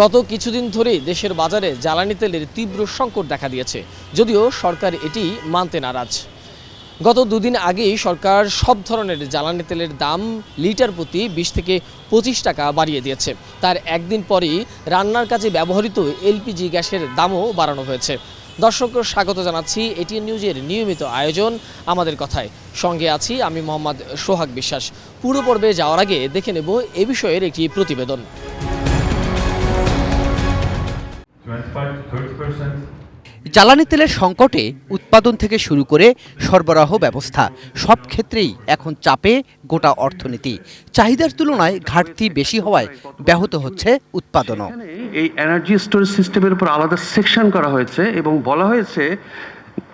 গত কিছুদিন ধরেই দেশের বাজারে জ্বালানি তেলের তীব্র সংকট দেখা দিয়েছে, যদিও সরকার এটি মানতে নারাজ। গত দুদিন আগেই সরকার সব ধরনের জ্বালানি তেলের দাম লিটার প্রতি 20 থেকে 25 টাকা বাড়িয়ে দিয়েছে। তার একদিন পরেই রান্নার কাজে ব্যবহৃত এলপিজি গ্যাসের দামও বাড়ানো হয়েছে। দর্শক, স্বাগত জানাচ্ছি এটিএন নিউজের নিয়মিত আয়োজন আমাদের কথায়। সঙ্গে আছি আমি মোহাম্মদ সোহাগ বিশ্বাস। পুরো পর্বে যাওয়ার আগে দেখে নেব এ বিষয়ের একটি প্রতিবেদন। জ্বালানি তেলের সংকটে উৎপাদন থেকে শুরু করে সরবরাহ ব্যবস্থা সব ক্ষেত্রেই এখন চাপে গোটা অর্থনীতি। চাহিদার তুলনায় ঘাটতি বেশি হওয়ায় ব্যাহত হচ্ছে উৎপাদনও। এই এনার্জি স্টোরেজ সিস্টেমের উপর আলাদা সেকশন করা হয়েছে এবং বলা হয়েছে,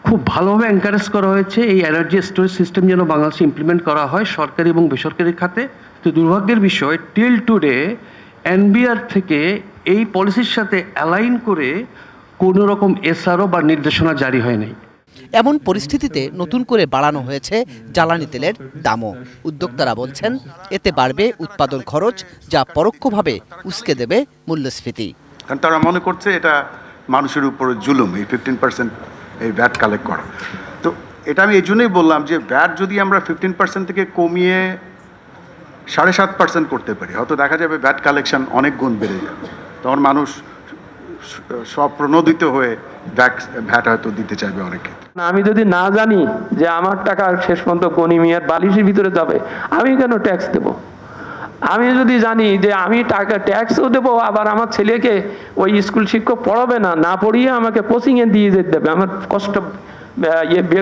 খুব ভালোভাবে এনকারেজ করা হয়েছে এই এনার্জি স্টোরেজ সিস্টেম যেন বাংলাদেশে ইমপ্লিমেন্ট করা হয় সরকারি এবং বেসরকারি খাতে। তো দুর্ভাগ্যের বিষয়, টিল টুডে এনবিআর থেকে এই পলিসির সাথে অ্যালাইন করে কোনো রকম এসআরও বা নির্দেশনা জারি হয় নাই। এমন পরিস্থিতিতে নতুন করে বাড়ানো হয়েছে জ্বালানি তেলের দামও। উদ্যোক্তারা বলছেন এতে বাড়বে উৎপাদন খরচ, যা পরোক্ষভাবে উস্কে দেবে মূল্যস্ফীতি। কারণ তারা মনে করছে এটা মানুষের উপরে জুলুম, এই 15% এই ভ্যাট কালেক্ট করা। তো এটা আমি এই জন্যই বললাম যে ভ্যাট যদি আমরা 15% থেকে কমিয়ে 7.5% করতে পারি, হয়তো দেখা যাবে ভ্যাট কালেকশন অনেক গুণ বেড়ে যাবে। তখন মানুষ স্বপ্রণোদিত হয়ে ভ্যাট হয়তো দিতে চাইবে অনেকে। আমি যদি না জানি যে আমার টাকা শেষ পর্যন্ত গনি মিয়ার বালিশের ভিতরে যাবে, আমি কেন ট্যাক্স দেব? আমি যদি জানি যে আমি টাকা ট্যাক্সও দেবো, আবার আমার ছেলেকে ওই স্কুল শিক্ষক পড়াবে না পড়িয়ে আমাকে কোচিংয়ে দিয়ে যেতে দেবে, আমার কষ্ট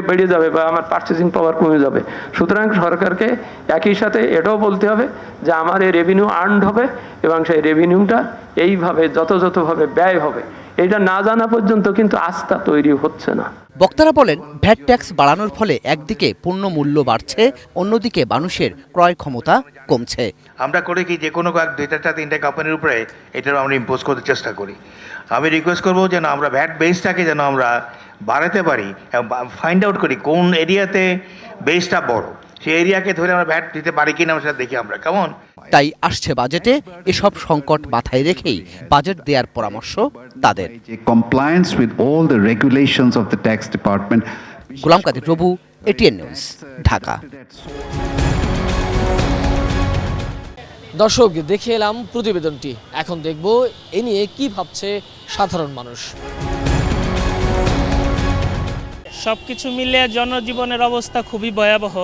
বেড়ে যাবে বা আমার পারচেসিং পাওয়ার কমে যাবে। সুতরাং সরকারকে একই সাথে এটাও বলতে হবে যে আমার এই রেভিনিউ আর্নড হবে এবং সেই রেভিনিউটা এইভাবে যথাযথভাবে ব্যয় হবে। এটা না জানা পর্যন্ত কিন্তু আস্থা তৈরি হচ্ছে না। বক্তারা বলেন, ভ্যাট ট্যাক্স বাড়ানোর ফলে একদিকে পণ্য মূল্য বাড়ছে, অন্যদিকে মানুষের ক্রয় ক্ষমতা কমছে। আমরা করে কি যে কোনো 2-3টা কোম্পানির উপরে এটার আমরা ইম্পোজ করতে চেষ্টা করি। আমি রিকোয়েস্ট করবো যেন আমরা ভ্যাট বেসটাকে যেন আমরা বাড়াতে পারি এবং ফাইন্ড আউট করি কোন এরিয়াতে বেসটা বড়, সেই এরিয়াকে ধরে আমরা ভ্যাট দিতে পারি কিনা সেটা দেখি আমরা কেমন। তাই আসছে বাজেটে এসব সংকট মাথায় রেখেই বাজেট দেওয়ার পরামর্শ তাদের। Compliance with all the regulations of the tax department. গোলাম কাদের প্রভু, এটিএন নিউজ, ঢাকা। দর্শক, দেখে এলাম প্রতিবেদনটি। এখন দেখব এ নিয়ে কি ভাবছে সাধারণ মানুষ। সবকিছু মিলিয়ে জনজীবনের অবস্থা খুবই ভয়াবহ।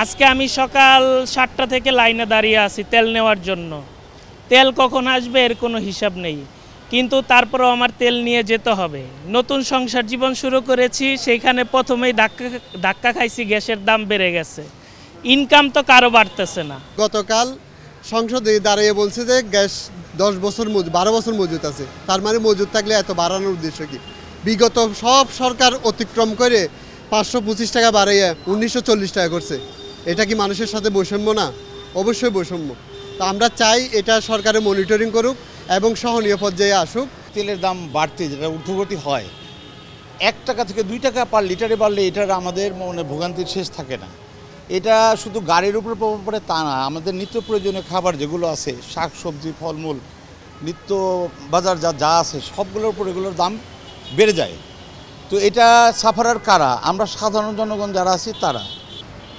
আজকে আমি সকাল 7টা থেকে লাইনে দাঁড়িয়ে আছি তেল নেওয়ার জন্য। তেল কখন আসবে এর কোনো হিসাব নেই, কিন্তু তারপরেও আমার তেল নিয়ে যেতে হবে। নতুন সংসার জীবন শুরু করেছি, সেইখানে প্রথমেই ধাক্কা খাইছি, গ্যাসের দাম বেড়ে গেছে, ইনকাম তো কারো বাড়তেছে না। গতকাল সংসদে দাঁড়িয়ে বলছে যে গ্যাস 12 বছর মজুত আছে, তার মানে মজুত থাকলে এত বাড়ানোর উদ্দেশ্য কি? বিগত সব সরকার অতিক্রম করে 525 টাকা বাড়িয়ে 1940 টাকা করছে। এটা কি মানুষের সাথে বৈষম্য না? অবশ্যই বৈষম্য। তো আমরা চাই এটা সরকারের মনিটরিং করুক এবং সহনীয় পর্যায়ে আসুক। তেলের দাম বাড়তে যেটা ঊর্ধ্বগতি হয়, 1 টাকা থেকে 2 টাকা পার লিটারে বাড়লে এটার আমাদের ভোগান্তির শেষ থাকে না। এটা শুধু গাড়ির উপরে প্রভাব পড়ে তা না, আমাদের নিত্য প্রয়োজনীয় খাবার যেগুলো আছে, শাক সবজি ফলমূল নিত্য বাজার যা আছে সবগুলোর উপর এগুলোর দাম বেড়ে যায়। তো এটা সাফারার কারা? আমরা সাধারণ জনগণ যারা আছি তারা।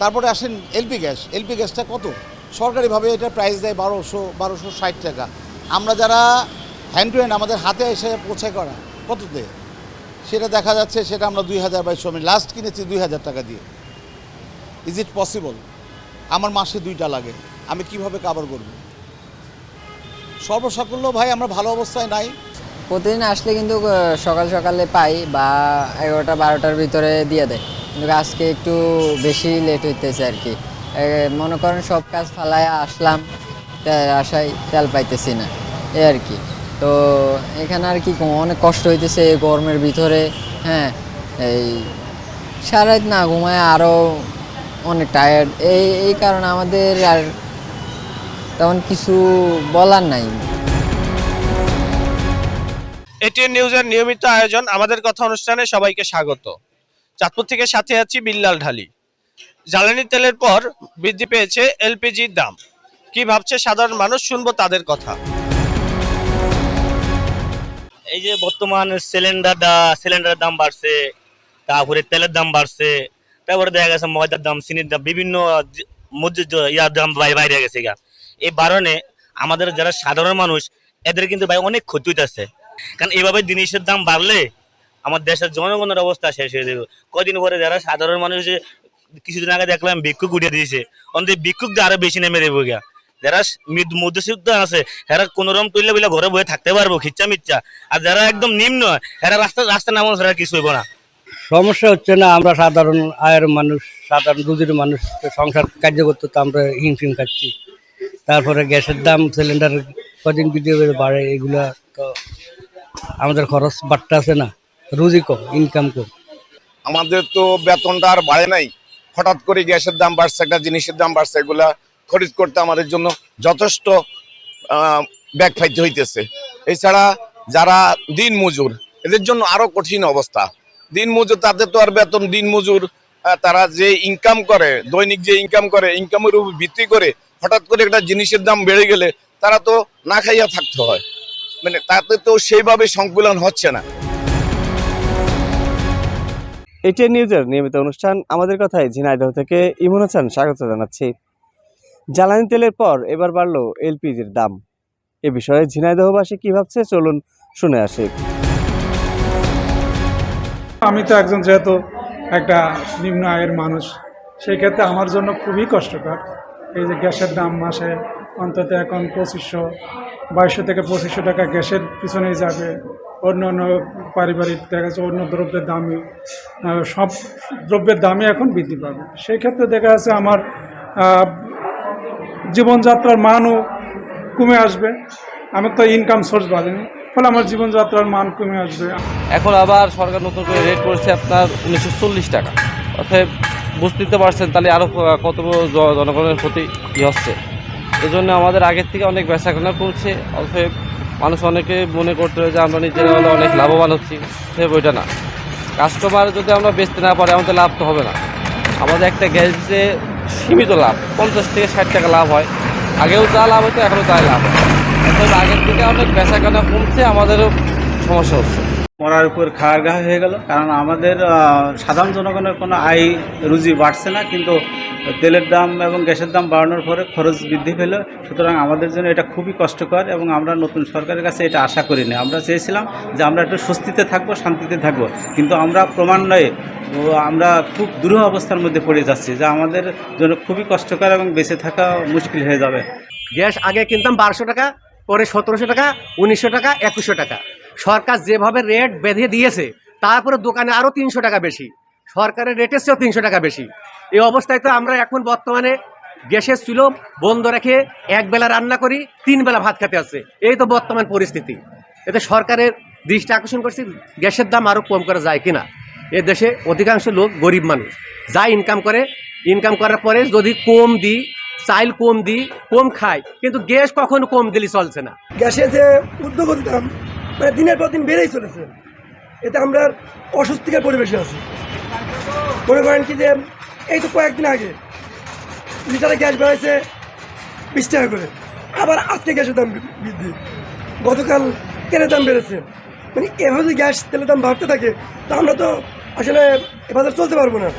তারপরে আসেন এলপি গ্যাসটা কত? সরকারিভাবে এটা প্রাইস দেয় 1260 টাকা। আমরা যারা হ্যান্ড টু হ্যান্ড আমাদের হাতে এসে পৌঁছায় করা কততে, সেটা দেখা যাচ্ছে সেটা আমরা 2022 আমি লাস্ট কিনেছি 2000 টাকা দিয়ে। Is it possible? আমার মাসে 2টা লাগে, আমি কিভাবে কাভার করব? সর্বসাকুল্য ভাই আমরা ভালো অবস্থায় নাই। প্রতিদিন আসলে কিন্তু সকালে পাই বা 11টা-12টার ভিতরে দিয়ে দেয়, কিন্তু আজকে একটু বেশি লেট হইতেছে আর কি। মনে করেন সব কাজ ফালায় আসলাম, আশায় তেল পাইতেছি না, এই আর কি। তো এখানে আর কি অনেক কষ্ট হইতেছে এই গরমের ভিতরে। হ্যাঁ, এই সারারাত না ঘুমায় আরও অনেক টায়ার্ড। এই কারণে আমাদের আর তেমন কিছু বলার নাই। এটিএন নিউজের নিয়মিত আয়োজন আমাদের কথা অনুষ্ঠানে সবাইকে স্বাগত। চাঁদপুর থেকে সাথে আছি বিল্লাল ঢালি। জ্বালানি তেলের পর বৃদ্ধি পেয়েছে এলপিজির দাম। কি ভাবছে সাধারণ মানুষ, শুনবো তাদের কথা। এই যে বর্তমান সিলিন্ডারের দাম বাড়ছে, তারপরে তেলের দাম বাড়ছে, তারপরে দেখা গেছে ময়দার দাম, চিনির দাম, বিভিন্ন ইয়ার দাম বাইরে গেছে গা। এই কারণে আমাদের যারা সাধারণ মানুষ এদের কিন্তু ভাই অনেক ক্ষতি হইতেছে। কারণ এইভাবে জিনিসের দাম বাড়লে আমার দেশের জনগণের অবস্থা শেষ হয়ে যাবে। কদিন পরে যারা সাধারণ মানুষ, কিছুদিন আগে দেখলাম ভিক্ষুক উঠিয়ে দিয়েছে, অন্তত ভিক্ষুকদের আরো বেশি নেমে দেবো গা। যারা মধ্যবিত্ত আছে এরা কোনোরকম তুললে বলে ঘরে বয়ে থাকতে পারবো খিচ্চা মিচ্চা, আর যারা একদম নিম্ন এরা রাস্তা নামানো ছাড়া কিছু হইব না। সমস্যা হচ্ছে না, আমরা সাধারণ আয়ের মানুষ, সাধারণ রুজির মানুষ, সংসার কার্য করতে তো আমরা হিমশিম খাচ্ছি। তারপরে গ্যাসের দাম, সিলিন্ডার কদিন ভিডিও বাড়ে, এগুলা তো আমাদের খরচ বাড়তে আছে না, রুজি কম, ইনকাম কম। আমাদের তো বেতনটা আর বাড়ে নাই, হঠাৎ করে গ্যাসের দাম বাড়ছে, একটা জিনিসের দাম বাড়ছে, এগুলা খরিদ করতে আমাদের জন্য যথেষ্ট ব্যাগ ফাইতে হইতেছে। এছাড়া যারা দিন মজুর, এদের জন্য আরো কঠিন অবস্থা। দিন মজুর, তাদের তো আর বেতন, দিন মজুর তারা যে ইনকাম করে, দৈনিক যে ইনকাম করে, ইনকামের উপর ভিত্তি করে হঠাৎ করে একটা জিনিসের দাম বেড়ে গেলে তারা তো না খাইয়া থাকতে হয়, মানে তাতে তো সেইভাবে সংকুলন হচ্ছে না। এটিএন নিউজের নিয়মিত অনুষ্ঠান আমাদের কথায় ঝিনাইদহ থেকে ইমন হাসান স্বাগত জানাচ্ছি। জ্বালানি তেলের পর এবার বাড়লো এলপিজির দাম। এ বিষয়ে ঝিনাইদহবাসী কি ভাবছে চলুন শুনে আসি। আমি তো একজন যেহেতু একটা নিম্ন আয়ের মানুষ, সেই ক্ষেত্রে আমার জন্য খুবই কষ্টকর। এই যে গ্যাসের দাম মাসে অন্তত এখন 2200 থেকে 2500 টাকা গ্যাসের পিছনেই যাবে। অন্য অন্য পারিবারিক দেখা যাচ্ছে অন্য দ্রব্যের দামই, সব দ্রব্যের দামই এখন বৃদ্ধি পাবে। সেই ক্ষেত্রে দেখা যাচ্ছে আমার জীবনযাত্রার মানও কমে আসবে। আমার তো ইনকাম সোর্স বাড়েনি, ফলে আমার জীবনযাত্রার মান কমে আসবে। এখন আবার সরকার নতুন করে রেট করেছে আপনার 1940 টাকা। অর্থাৎ বুঝতে পারছেন তাহলে আরও কত জনগণের ক্ষতি কী হচ্ছে। এজন্য আমাদের আগের থেকে অনেক বেচাকেনা কমছে। অতএব মানুষ অনেকে মনে করতে যে আমরা নিজেরা হলে অনেক লাভবান হচ্ছি, সে ওইটা না। কাস্টমার যদি আমরা বেচতে না পারি আমাদের লাভ তো হবে না। আমাদের একটা গ্যাসে সীমিত লাভ 50 থেকে 60 টাকা লাভ হয়, আগেও যা লাভ হতো এখনও তাই লাভ হয়। অর্থাৎ আগের থেকে অনেক বেচাকেনা কমছে, আমাদেরও সমস্যা হচ্ছে। মরার উপর খাওয়ার ঘা হয়ে গেল, কারণ আমাদের সাধারণ জনগণের কোনো আয় রুজি বাড়ছে না, কিন্তু তেলের দাম এবং গ্যাসের দাম বাড়ানোর পরে খরচ বৃদ্ধি পেল। সুতরাং আমাদের জন্য এটা খুবই কষ্টকর এবং আমরা নতুন সরকারের কাছে এটা আশা করিনি। আমরা চেয়েছিলাম যে আমরা একটু স্বস্তিতে থাকবো, শান্তিতে থাকবো, কিন্তু আমরা ক্রমান্বয়ে আমরা খুব দুরূহ অবস্থার মধ্যে পড়ে যাচ্ছি, যা আমাদের জন্য খুবই কষ্টকর এবং বেঁচে থাকা মুশকিল হয়ে যাবে। গ্যাস আগে কিনতাম 1200 টাকা, পরে 1700 টাকা, 1900 টাকা, 2100 টাকা। সরকার যেভাবে রেট বেঁধে দিয়েছে, তারপরে দোকানে আরও 300 টাকা বেশি, সরকারের রেটের চেয়েও 300 টাকা বেশি। এই অবস্থায় তো আমরা এখন বর্তমানে গ্যাসের চুলো বন্ধ রেখে একবেলা রান্না করি, 3 বেলা ভাত খেতে আছে। এই তো বর্তমান পরিস্থিতি। এতে সরকারের দৃষ্টি আকর্ষণ করছি গ্যাসের দাম আরও কম করা যায় কিনা। এ দেশে অধিকাংশ লোক গরিব মানুষ, যা ইনকাম করে, ইনকাম করার পরে যদি কম দিই, চাইল কম দিই, কম খাই, কিন্তু গ্যাস কখনো কম দিলে চলছে না। গ্যাসের যে ঊর্ধ্বগতি দাম মানে দিনের পর দিন বেড়েই চলেছে। এতে আমরা অস্বস্তিকর পরিবেশে আছি। মনে করেন কি যে এই তো কয়েকদিন আগে লিটারে গ্যাস বেড়েছে 20 টাকা করে, আবার আজকে গ্যাসের দাম বৃদ্ধি, গতকাল তেলের দাম বেড়েছে। মানে এভাবে যদি গ্যাস তেলের দাম বাড়তে থাকে তা আমরা তো আসলে এভাবে চলতে পারবো না।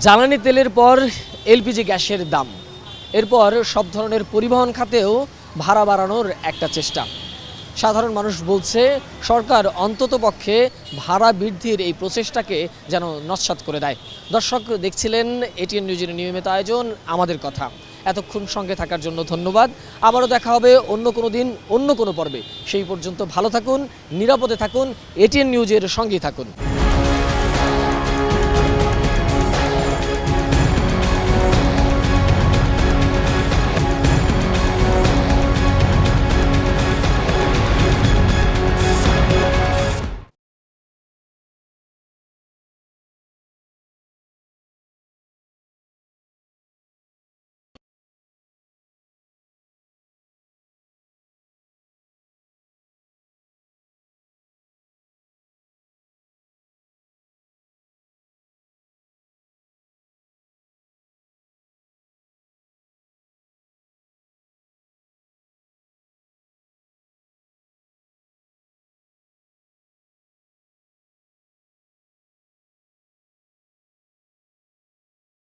জ্বালানি তেলের পর এলপিজি গ্যাসের দাম, এরপর সব ধরনের পরিবহন খাতেও ভাড়া বাড়ানোর একটা চেষ্টা। সাধারণ মানুষ বলছে সরকার অন্ততপক্ষে ভাড়া বৃদ্ধির এই প্রচেষ্টাকে যেন নস্যাৎ করে দেয়। দর্শক দেখছিলেন এটিএন নিউজের নিয়মিত আয়োজন আমাদের কথা। এতক্ষণ সঙ্গে থাকার জন্য ধন্যবাদ। আবারও দেখা হবে অন্য কোনো দিন, অন্য কোনো পর্বে। সেই পর্যন্ত ভালো থাকুন, নিরাপদে থাকুন, এটিএন নিউজের সঙ্গেই থাকুন।